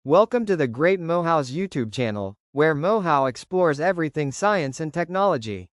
Welcome to the Great Mohaw's YouTube channel, where Mohow explores everything science and technology.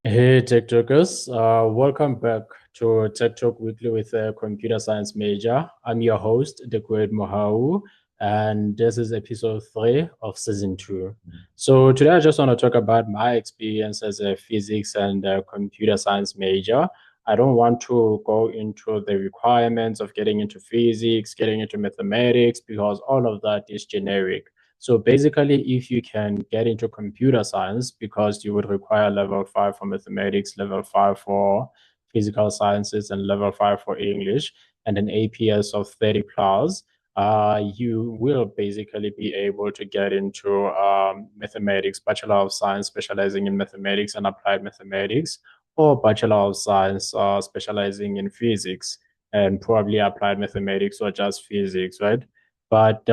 Hey, TikTokers, welcome back to Tech Talk Weekly with a computer science major. I'm your host, the great Mohau, and this is episode 3 of season 2. So today I just want to talk about my experience as a physics and computer science major. I don't want to go into the requirements of getting into physics, getting into mathematics, because all of that is generic. So basically, if you can get into computer science, because you would require level 5 for mathematics, level 5 for physical sciences, and level 5 for English, and an APS of 30 plus, you will basically be able to get into mathematics, Bachelor of Science specializing in mathematics and applied mathematics, or Bachelor of Science specializing in physics and probably applied mathematics or just physics, right? But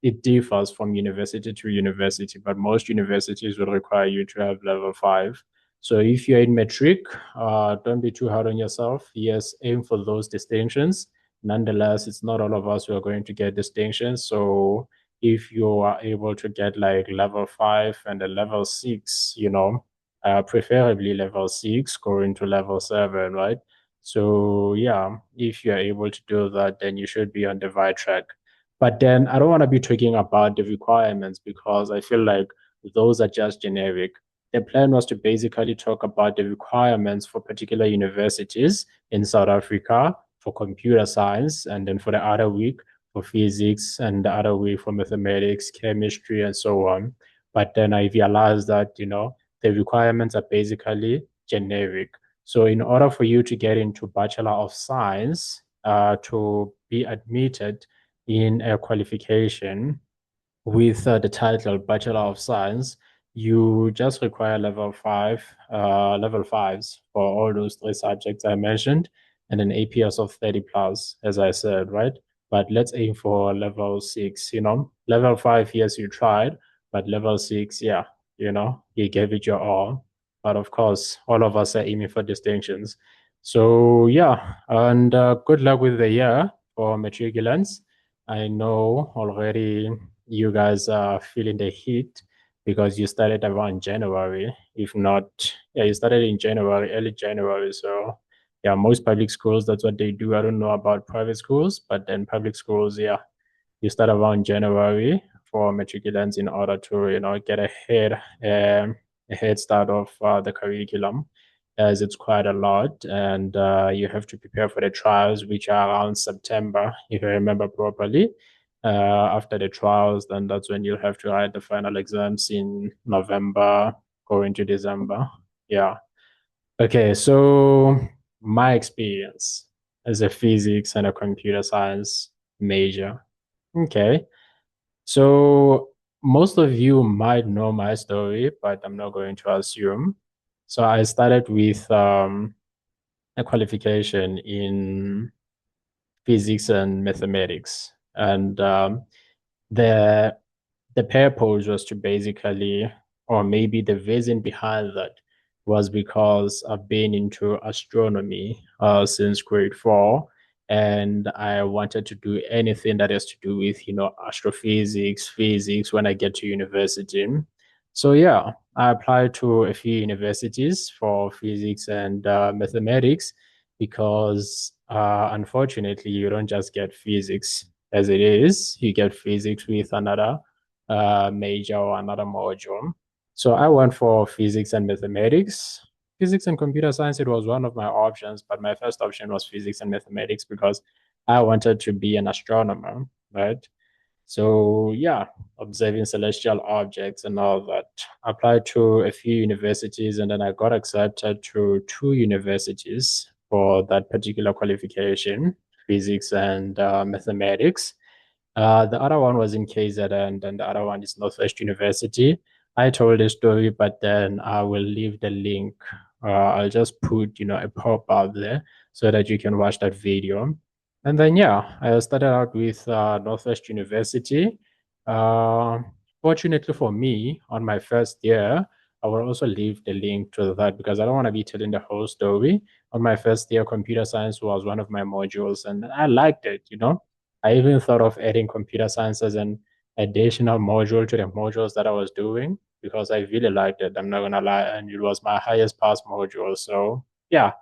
it differs from university to university, but most universities will require you to have level 5. So if you're in metric, don't be too hard on yourself. Yes, aim for those distinctions. Nonetheless, it's not all of us who are going to get distinctions. So if you are able to get like level 5 and a level 6, preferably level 6 going to level 7, right? So yeah, if you're able to do that, then you should be on the right track. But then I don't want to be talking about the requirements because I feel like those are just generic. The plan was to basically talk about the requirements for particular universities in South Africa for computer science, and then for the other week for physics, and the other week for mathematics, chemistry, and so on. But then I realized that, the requirements are basically generic. So in order for you to get into Bachelor of Science, to be admitted in a qualification with the title Bachelor of Science, you just require level fives for all those three subjects I mentioned, and an APS of 30 plus, as I said, right? But let's aim for level 6, Level 5, yes, you tried, but level 6, yeah, you gave it your all. But of course, all of us are aiming for distinctions. So, yeah, and good luck with the year for matriculants. I know already you guys are feeling the heat because you started around January. If not, yeah, you started in January, early January. So, yeah, most public schools, that's what they do. I don't know about private schools, but then public schools, yeah, you start around January for matriculants in order to, get a head start of the curriculum, as it's quite a lot, and you have to prepare for the trials, which are around September, if I remember properly. After the trials, then that's when you'll have to write the final exams in November, going to December. Yeah. Okay, so my experience as a physics and a computer science major. Okay, so most of you might know my story, but I'm not going to assume. So I started with a qualification in physics and mathematics, and the the purpose was to basically, or maybe the reason behind that was because I've been into astronomy since grade 4, and I wanted to do anything that has to do with, astrophysics, physics when I get to university. So yeah, I applied to a few universities for physics and mathematics because unfortunately you don't just get physics as it is, you get physics with another major or another module. So I went for physics and mathematics. Physics and computer science, it was one of my options, but my first option was physics and mathematics because I wanted to be an astronomer, right? So yeah, observing celestial objects and all that. I applied to a few universities, and then I got accepted to two universities for that particular qualification. physics and mathematics. The other one was in KZN, and the other one is Northwest University. I told the story, but then I will leave the link. I'll just put, a pop out there so that you can watch that video. And then, yeah, I started out with Northwest University. Uh, Fortunately for me, on my first year, I will also leave the link to that because I don't want to be telling the whole story. On my first year, computer science was one of my modules, and I liked it. I even thought of adding computer science as an additional module to the modules that I was doing because I really liked it. I'm not gonna lie, and it was my highest pass module. So yeah,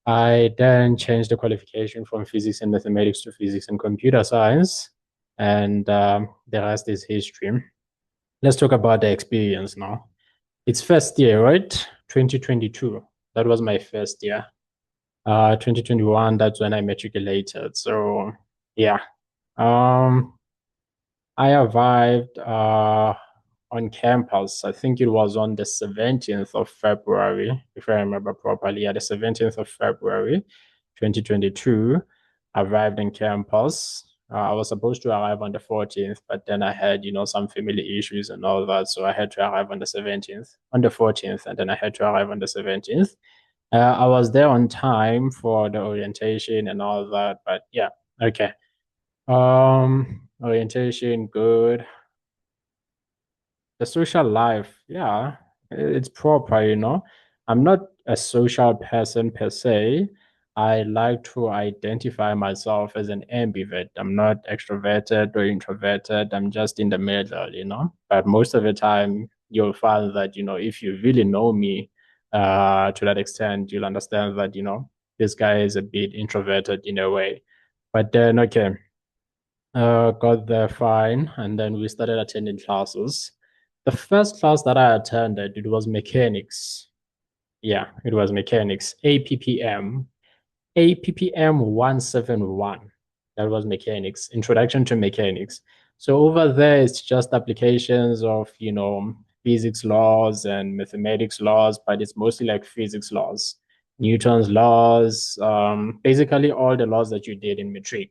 I then changed the qualification from physics and mathematics to physics and computer science, and the rest is history. Let's talk about the experience now. It's first year, right? 2022. That was my first year. 2021, that's when I matriculated. So yeah. Um, I arrived on campus. I think it was on the 17th of February, if I remember properly. Yeah, the 17th of February, 2022. Arrived on campus. I was supposed to arrive on the 14th, but then I had, some family issues and all that. So I had to arrive on the 17th, on the 14th, and then I had to arrive on the 17th. I was there on time for the orientation and all that, but yeah, okay. Orientation, good. The social life, yeah, it's proper. I'm not a social person per se. I like to identify myself as an ambivert. I'm not extroverted or introverted. I'm just in the middle. But most of the time, you'll find that, if you really know me to that extent, you'll understand that, this guy is a bit introverted in a way. But then, okay. Got there fine, and then we started attending classes. The first class that I attended, it was mechanics. Yeah, it was mechanics, APPM 171. That was mechanics, introduction to mechanics. So over there, it's just applications of, physics laws and mathematics laws, but it's mostly like physics laws, Newton's laws, basically all the laws that you did in matric.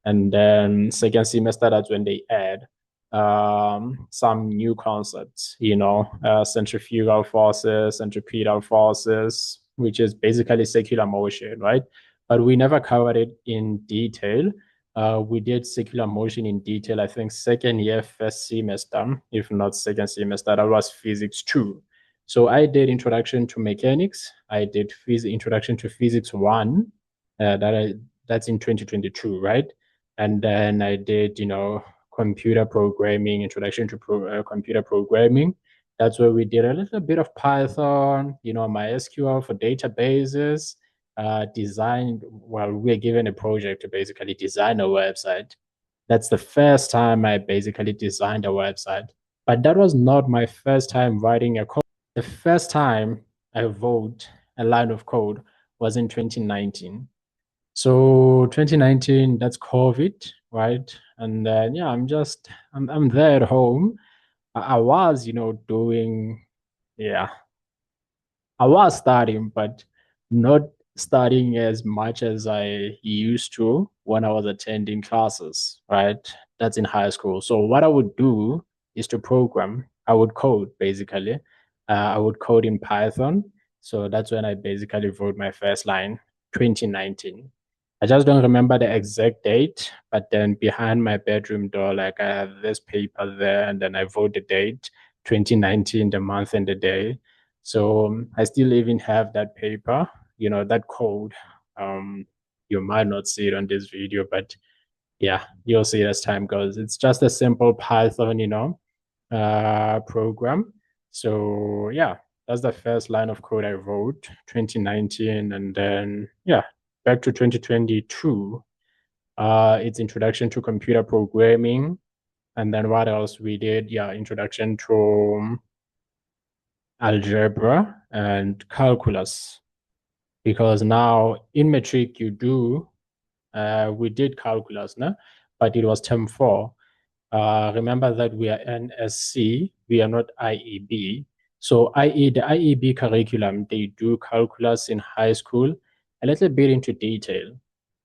And then second semester, that's when they add some new concepts, centrifugal forces, centripetal forces, which is basically circular motion, right? But we never covered it in detail. We did circular motion in detail, I think, second year, first semester, if not second semester. That was physics 2. So I did introduction to mechanics. I did introduction to physics 1. That's in 2022, right? And then I did, computer programming, introduction to computer programming. That's where we did a little bit of Python, MySQL for databases, we're given a project to basically design a website. That's the first time I basically designed a website. But that was not my first time writing a code. The first time I wrote a line of code was in 2019. So 2019, that's COVID, right? And then yeah, I'm there at home. I was, doing, yeah, I was studying, but not studying as much as I used to when I was attending classes, right? That's in high school. So what I would do is to program. I would code basically. I would code in Python. So that's when I basically wrote my first line, 2019. I just don't remember the exact date, but then behind my bedroom door, like I have this paper there, and then I wrote the date, 2019, the month and the day. So I still even have that paper, that code. Um, you might not see it on this video, but yeah, you'll see it as time goes. It's just a simple Python, program. So yeah, that's the first line of code I wrote, 2019, and then yeah, back to 2022. It's introduction to computer programming, and then what else we did? Yeah, introduction to algebra and calculus, because now in matric you do we did calculus, no? But it was term 4. Remember that we are NSC, we are not IEB. So the IEB curriculum, they do calculus in high school, a little bit into detail,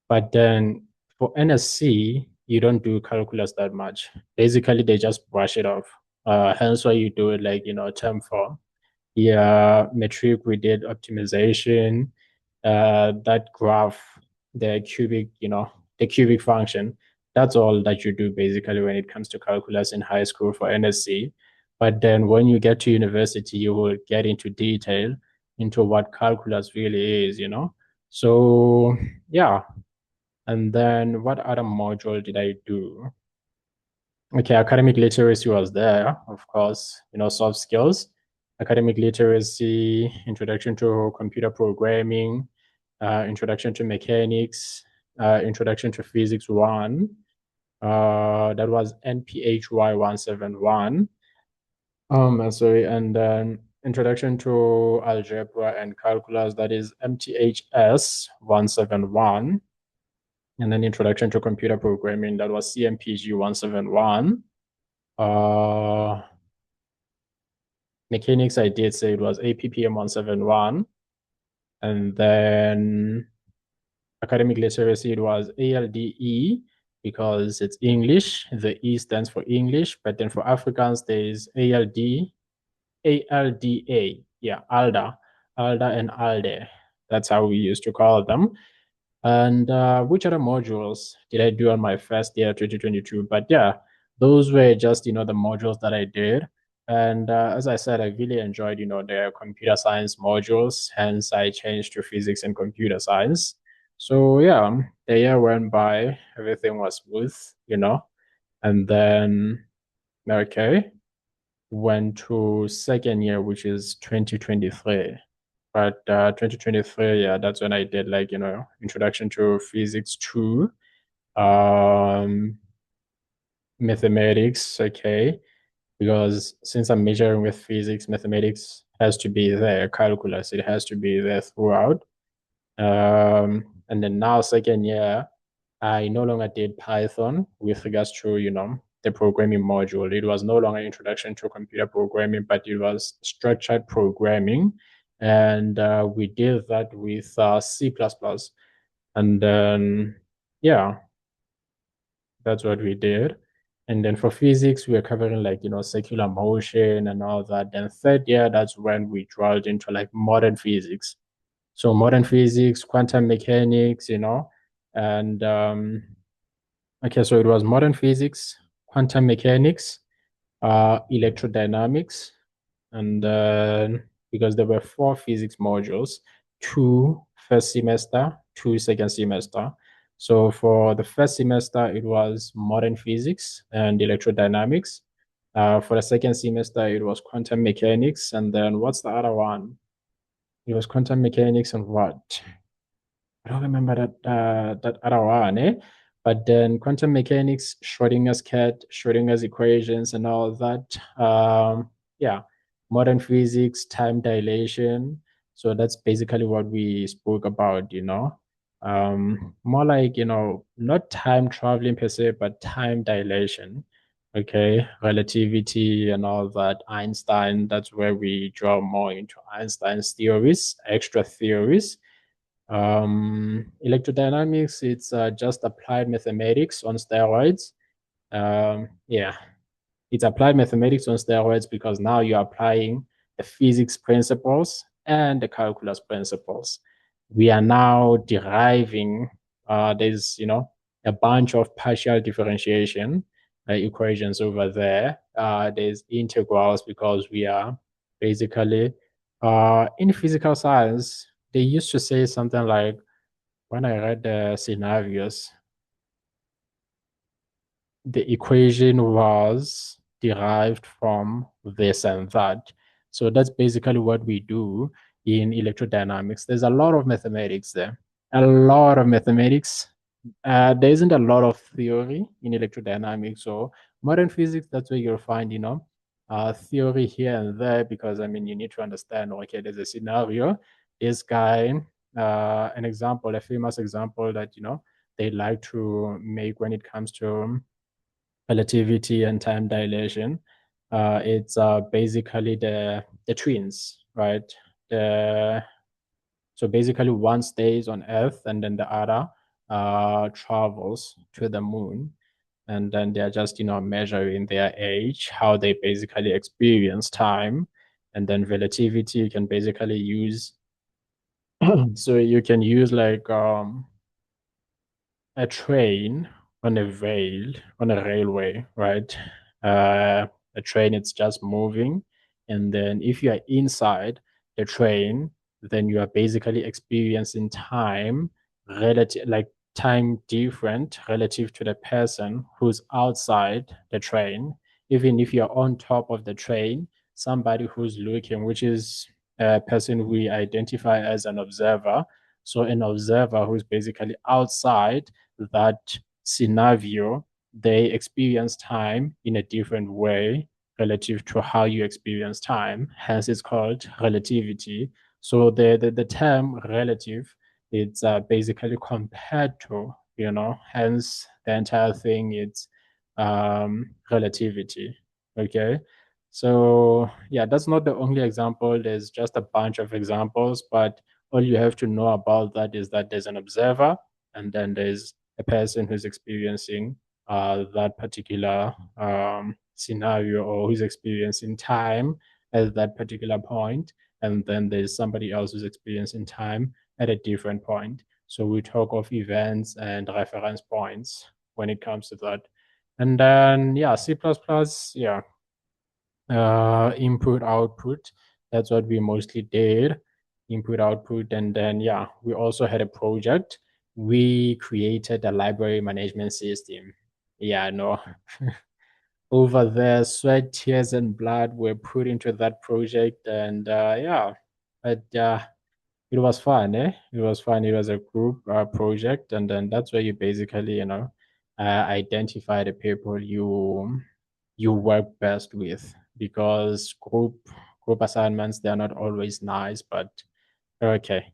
but then For NSC, you don't do calculus that much. Basically, they just brush it off. Hence why you do it like, term form. Yeah, metric, we did optimization, that graph, the cubic function. That's all that you do basically when it comes to calculus in high school for NSC. But then when you get to university, you will get into detail into what calculus really is. So yeah. And then what other module did I do? Okay, academic literacy was there, of course, soft skills, academic literacy, introduction to computer programming, introduction to mechanics, introduction to physics one. That was NPHY 171. Sorry, and then introduction to algebra and calculus, that is MTHS 171. And then introduction to computer programming, that was CMPG 171. Mechanics, I did say it was APPM 171. And then academic literacy, it was ALDE because it's English. The E stands for English, but then for Africans, there's ALD, ALDA. Yeah, ALDA, ALDA and ALDE. That's how we used to call them. And which other modules did I do on my first year, 2022? But yeah, those were just, the modules that I did. And as I said, I really enjoyed, the computer science modules. Hence, I changed to physics and computer science. So yeah, the year went by, everything was smooth. And then, okay, went to second year, which is 2023. But 2023, yeah, that's when I did like, introduction to physics two, um, mathematics, okay, because since I'm majoring with physics, mathematics has to be there, calculus, it has to be there throughout. And then now second year, I no longer did Python with regards to, the programming module. It was no longer introduction to computer programming, but it was structured programming. And we did that with C++. And then, yeah, that's what we did. And then for physics, we are covering like, circular motion and all that. Then third year, that's when we dwelled into like modern physics. So modern physics, quantum mechanics, and okay, so it was modern physics, quantum mechanics, electrodynamics, and because there were four physics modules, two first semester, two second semester. So for the first semester, it was modern physics and electrodynamics. For the second semester, it was quantum mechanics, and then what's the other one? It was quantum mechanics and what? I don't remember that other one, eh? But then quantum mechanics, Schrodinger's cat, Schrodinger's equations, and all that. Yeah, modern physics, time dilation. So that's basically what we spoke about. More like, not time traveling per se, but time dilation. Okay, relativity and all that. Einstein, that's where we draw more into Einstein's theories, extra theories. Electrodynamics, it's just applied mathematics on steroids. Yeah, it's applied mathematics on steroids because now you're applying the physics principles and the calculus principles. We are now deriving, there's, a bunch of partial differentiation equations over there. There's integrals because we are basically, in physical science, they used to say something like, when I read the scenarios, the equation was derived from this and that. So that's basically what we do in electrodynamics. There's a lot of mathematics there, a lot of mathematics. There isn't a lot of theory in electrodynamics. So modern physics, that's where you'll find, theory here and there, because I mean, you need to understand, okay, there's a scenario, this guy, an example, a famous example that, they like to make when it comes to relativity and time dilation. It's basically the twins, right? The So basically one stays on Earth and then the other travels to the moon, and then they're just measuring their age, how they basically experience time, and then relativity you can basically use. So you can use like a train on a rail on a railway, right? A train, it's just moving, and then if you are inside the train, then you are basically experiencing time relative, like time different relative to the person who's outside the train. Even if you're on top of the train, somebody who's looking, which is a person we identify as an observer. So an observer who's basically outside that scenario, they experience time in a different way relative to how you experience time. Hence, it's called relativity. So the term relative, it's basically compared to, hence the entire thing, it's relativity. Okay. So yeah, that's not the only example. There's just a bunch of examples, but all you have to know about that is that there's an observer, and then there's a person who's experiencing that particular scenario, or who's experiencing time at that particular point. And then there's somebody else who's experiencing time at a different point. So we talk of events and reference points when it comes to that. And then, yeah, C++, yeah, input output. That's what we mostly did, input output. And then, yeah, we also had a project. We created a library management system. Yeah, no, over there, sweat, tears, and blood were put into that project. And yeah, but it was fun, eh? It was fun. It was a group project. And then that's where you basically, identify the people you work best with, because group assignments, they're not always nice, but okay.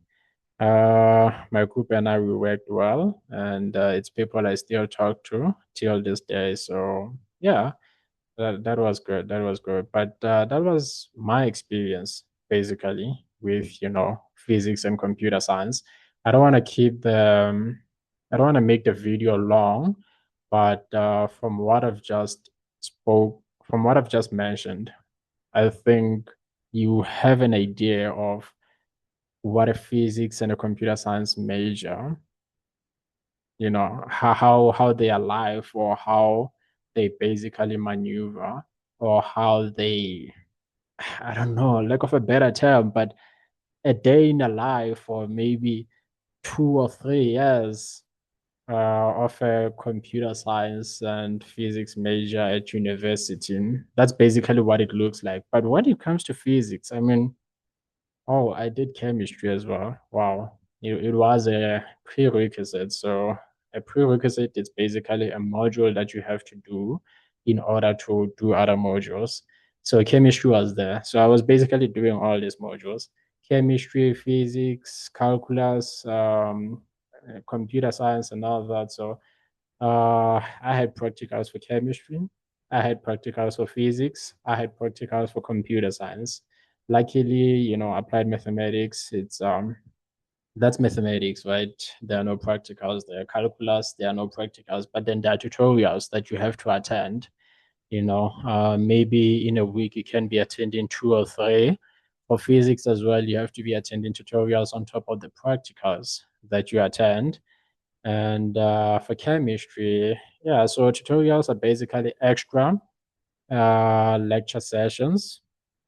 My group and I, we worked well, and it's people I still talk to till this day. So yeah, that was good. That was good. But that was my experience basically with physics and computer science. I don't want to keep I don't want to make the video long, but from what I've just mentioned, I think you have an idea of what a physics and a computer science major, how they are live, or how they basically maneuver, or how they, I don't know, lack of a better term, but a day in a life, or maybe 2 or 3 years of a computer science and physics major at university. That's basically what it looks like. But when it comes to physics, I mean, oh, I did chemistry as well. Wow. It was a prerequisite. So a prerequisite is basically a module that you have to do in order to do other modules. So chemistry was there. So I was basically doing all these modules: chemistry, physics, calculus, computer science, and all that. So I had practicals for chemistry, I had practicals for physics, I had practicals for computer science. Luckily, applied mathematics, it's that's mathematics, right? There are no practicals, there are calculus, there are no practicals, but then there are tutorials that you have to attend. Maybe in a week you can be attending 2 or 3. For physics as well, you have to be attending tutorials on top of the practicals that you attend. And for chemistry, yeah, so tutorials are basically extra lecture sessions,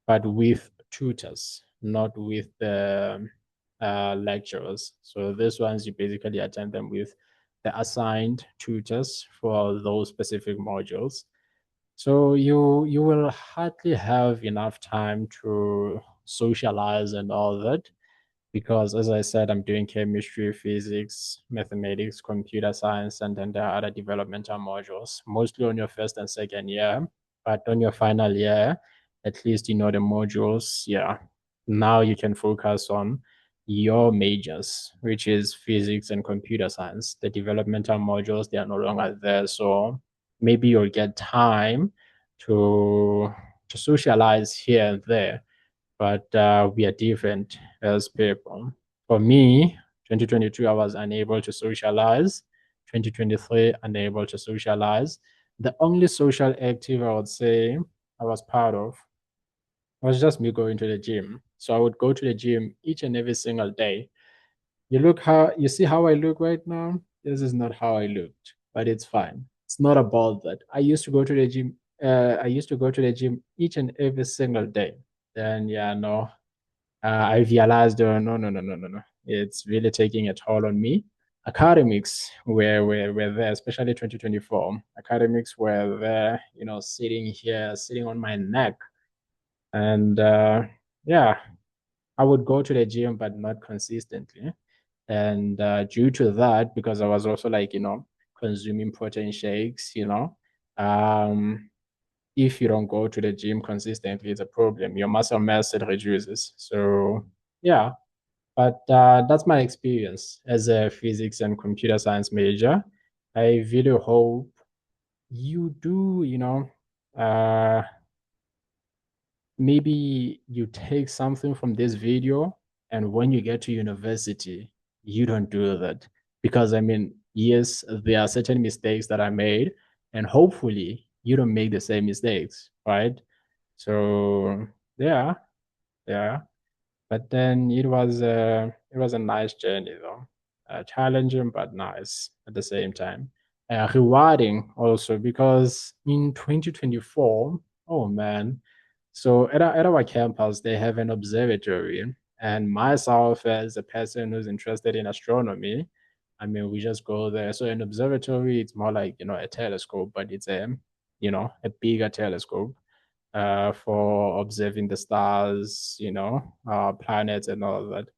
but with tutors, not with the lecturers. So these ones, you basically attend them with the assigned tutors for those specific modules. So you will hardly have enough time to socialize and all that, because as I said, I'm doing chemistry, physics, mathematics, computer science, and then there are other developmental modules, mostly on your first and second year. But on your final year, at least you know the modules. Yeah. Now you can focus on your majors, which is physics and computer science. The developmental modules, they are no longer there. So maybe you'll get time to socialize here and there, but we are different as people. For me, 2022, I was unable to socialize. 2023, unable to socialize. The only social active I would say I was part of was just me going to the gym. So I would go to the gym each and every single day. You see how I look right now? This is not how I looked, but it's fine. It's not about that. I used to go to the gym. I used to go to the gym each and every single day. Then yeah, no, I realized, no, no, no, no, no, no. It's really taking a toll on me. Academics were there, especially 2024. Academics were there, sitting here, sitting on my neck. And yeah, I would go to the gym, but not consistently. And due to that, because I was also like, consuming protein shakes, um, if you don't go to the gym consistently, it's a problem. Your muscle mass it reduces. So yeah, but that's my experience as a physics and computer science major. I really hope you do, uh, maybe you take something from this video, and when you get to university, you don't do that. Because I mean, yes, there are certain mistakes that I made, and hopefully you don't make the same mistakes, right? So yeah, yeah. But then it was a nice journey though, challenging but nice at the same time, rewarding also because in 2024, oh man, so at our campus they have an observatory, and myself as a person who's interested in astronomy, I mean we just go there. So an observatory, it's more like a telescope, but it's a bigger telescope for observing the stars, planets and all of that.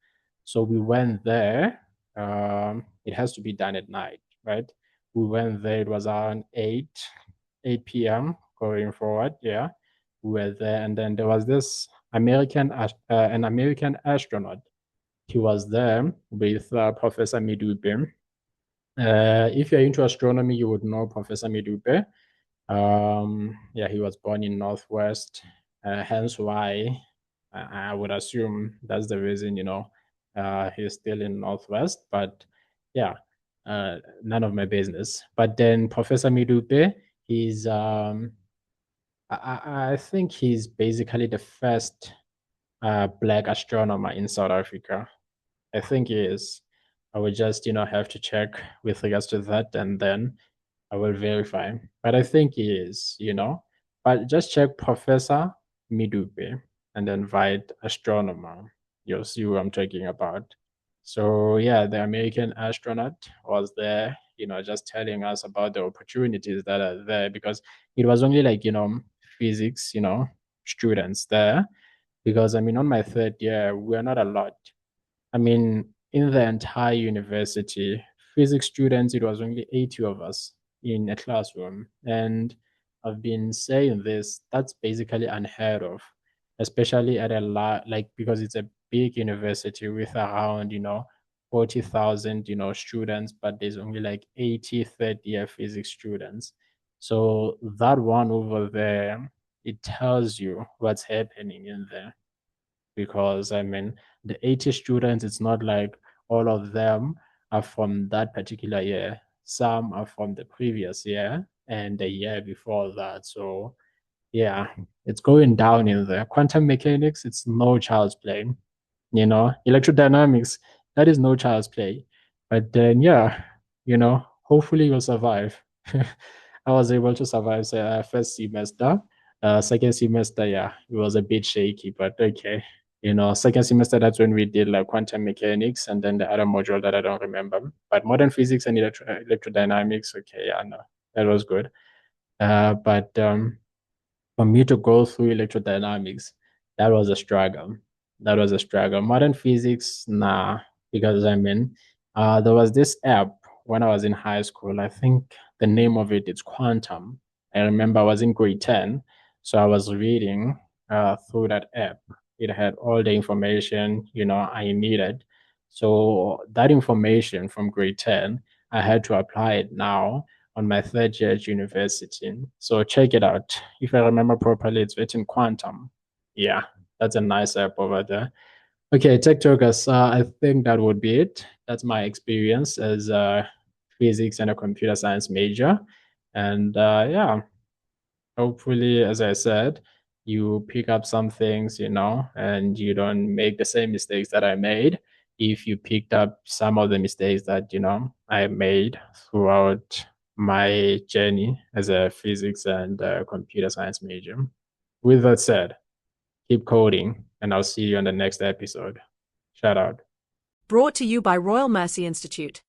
So we went there. It has to be done at night, right? We went there. It was around 8 p.m. going forward. Yeah, we were there, and then there was this an American astronaut. He was there with Professor Midube. If you're into astronomy, you would know Professor Midube. Yeah, he was born in Northwest, hence why I would assume that's the reason, he's still in Northwest. But yeah, none of my business. But then Professor Midupe, he's I think he's basically the first black astronomer in South Africa. I think he is. I would just, have to check with regards to that, and then I will verify. But I think he is, But just check Professor Midupe and then write astronomer. You'll see who I'm talking about. So yeah, the American astronaut was there, just telling us about the opportunities that are there, because it was only like, physics, students there. Because I mean, on my third year, we're not a lot. I mean, in the entire university, physics students, it was only 80 of us in a classroom. And I've been saying this, that's basically unheard of, especially at a lot, like, because it's a big university with around, 40,000, students, but there's only like 80 third year physics students. So that one over there, it tells you what's happening in there, because I mean, the 80 students, it's not like all of them are from that particular year. Some are from the previous year and the year before that. So, yeah, it's going down in there. Quantum mechanics, it's no child's play. Electrodynamics, that is no child's play. But then, yeah, hopefully you'll survive. I was able to survive first semester. Second semester, yeah, it was a bit shaky, but okay. Second semester, that's when we did like quantum mechanics and then the other module that I don't remember. But modern physics and electrodynamics, okay, yeah, no, that was good. But for me to go through electrodynamics, that was a struggle. That was a struggle. Modern physics, nah, because I mean, there was this app when I was in high school. I think the name of it is Quantum. I remember I was in grade 10, so I was reading through that app. It had all the information, I needed. So that information from grade 10, I had to apply it now on my third year at university. So check it out. If I remember properly, it's written Quantum. Yeah, that's a nice app over there. Okay, tech talkers. I think that would be it. That's my experience as a physics and a computer science major. And yeah, hopefully, as I said, you pick up some things, and you don't make the same mistakes that I made. If you picked up some of the mistakes that, I made throughout my journey as a physics and computer science major. With that said, keep coding, and I'll see you on the next episode. Shout out. Brought to you by Royal Mercy Institute.